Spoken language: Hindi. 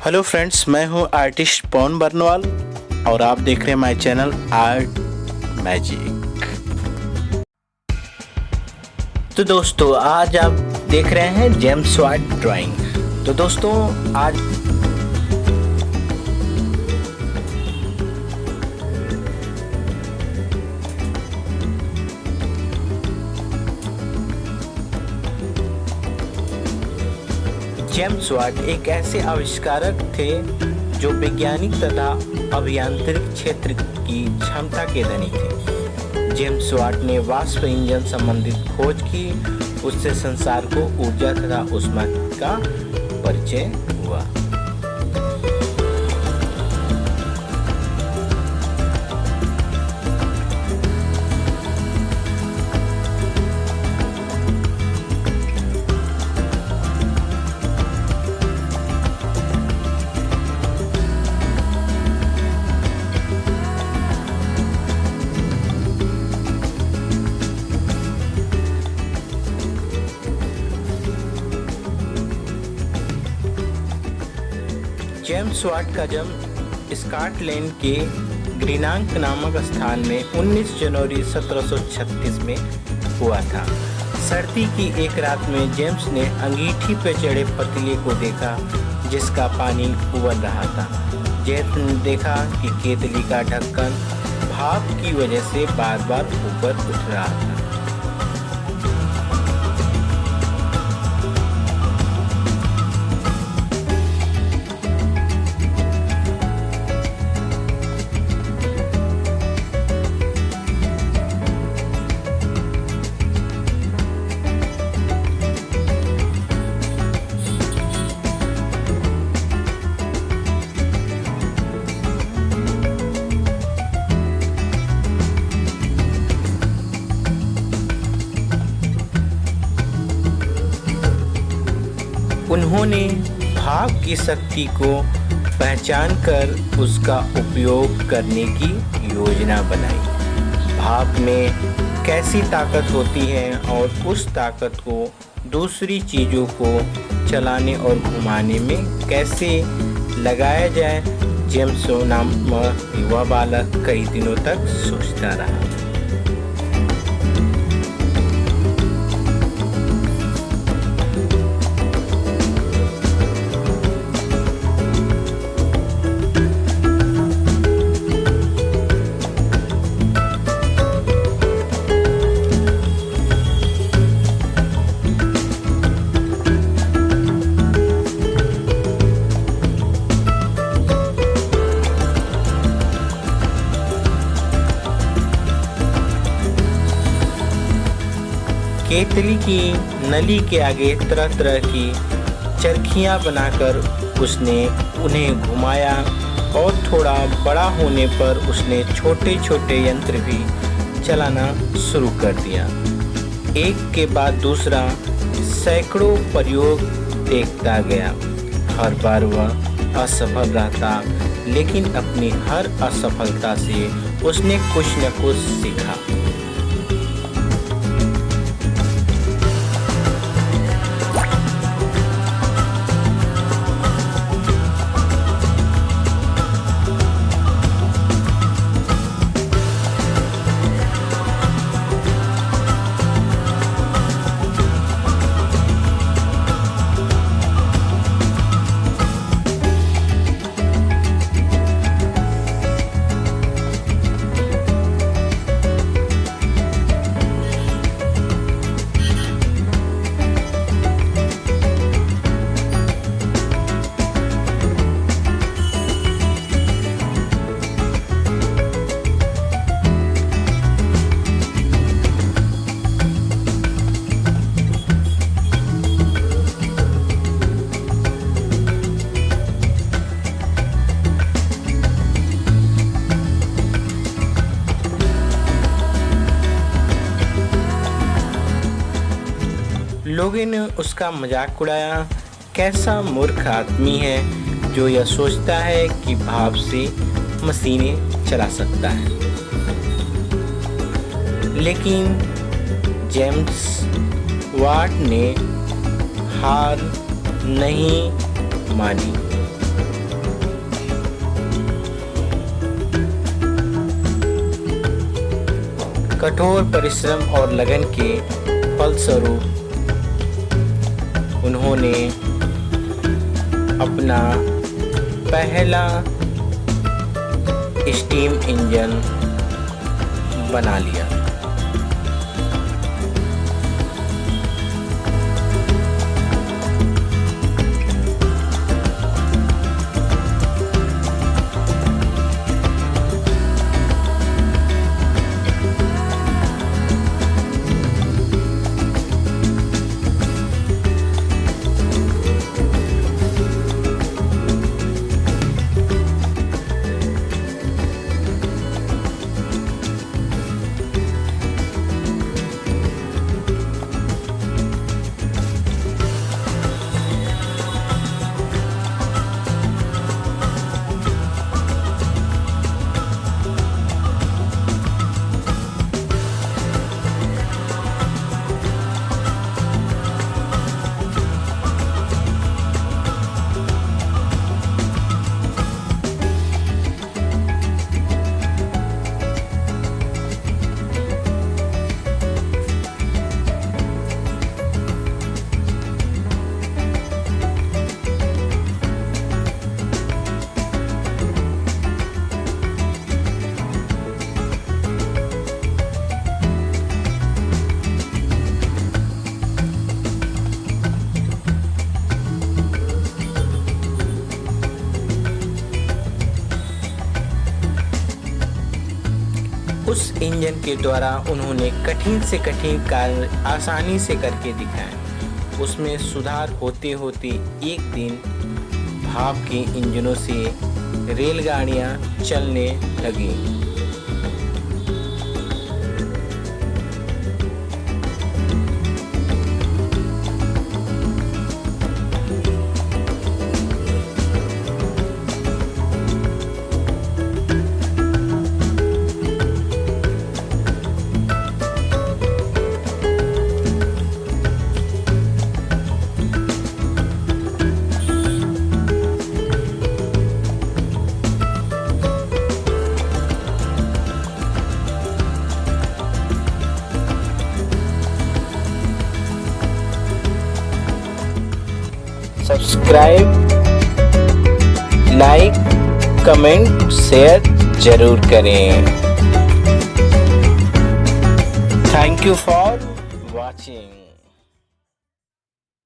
हेलो फ्रेंड्स, मैं हूं आर्टिस्ट पवन बर्नवाल और आप देख रहे हैं माय चैनल आर्ट मैजिक। तो दोस्तों, आज आप देख रहे हैं जेम्स वाट ड्राइंग। तो दोस्तों, आज जेम्स वाट एक ऐसे आविष्कारक थे जो वैज्ञानिक तथा अभियांत्रिक क्षेत्र की क्षमता के धनी थे। जेम्स वाट ने वाष्प इंजन संबंधित खोज की। उससे संसार को ऊर्जा तथा ऊष्मा का परिचय हुआ। जेम्स वाट का जन्म स्कॉटलैंड के ग्रीनांक नामक स्थान में 19 जनवरी 1736 में हुआ था। सर्दी की एक रात में जेम्स ने अंगीठी पर चढ़े पतीले को देखा जिसका पानी उबल रहा था। जेम्स ने देखा कि केतली का ढक्कन भाप की वजह से बार बार ऊपर उठ रहा था। उन्होंने भाप की शक्ति को पहचान कर उसका उपयोग करने की योजना बनाई। भाप में कैसी ताकत होती है और उस ताकत को दूसरी चीज़ों को चलाने और घुमाने में कैसे लगाया जाए। जेम्स नामक युवा बालक कई दिनों तक सोचता रहा। केतली की नली के आगे तरह तरह की चरखियां बनाकर उसने उन्हें घुमाया और थोड़ा बड़ा होने पर उसने छोटे छोटे यंत्र भी चलाना शुरू कर दिया। एक के बाद दूसरा सैकड़ों प्रयोग देखता गया। हर बार वह असफल रहता, लेकिन अपनी हर असफलता से उसने कुछ न कुछ सीखा। लोगों ने उसका मजाक उड़ाया। कैसा मूर्ख आदमी है जो यह सोचता है कि भाप से मशीनें चला सकता है। लेकिन जेम्स वाट ने हार नहीं मानी। कठोर परिश्रम और लगन के फलस्वरूप उन्होंने अपना पहला स्टीम इंजन बना लिया। उस इंजन के द्वारा उन्होंने कठिन से कठिन कार्य आसानी से करके दिखाए। उसमें सुधार होते होते एक दिन भाप के इंजनों से रेलगाड़ियां चलने लगीं। सब्सक्राइब, लाइक, कमेंट, शेयर जरूर करें। Thank you for watching.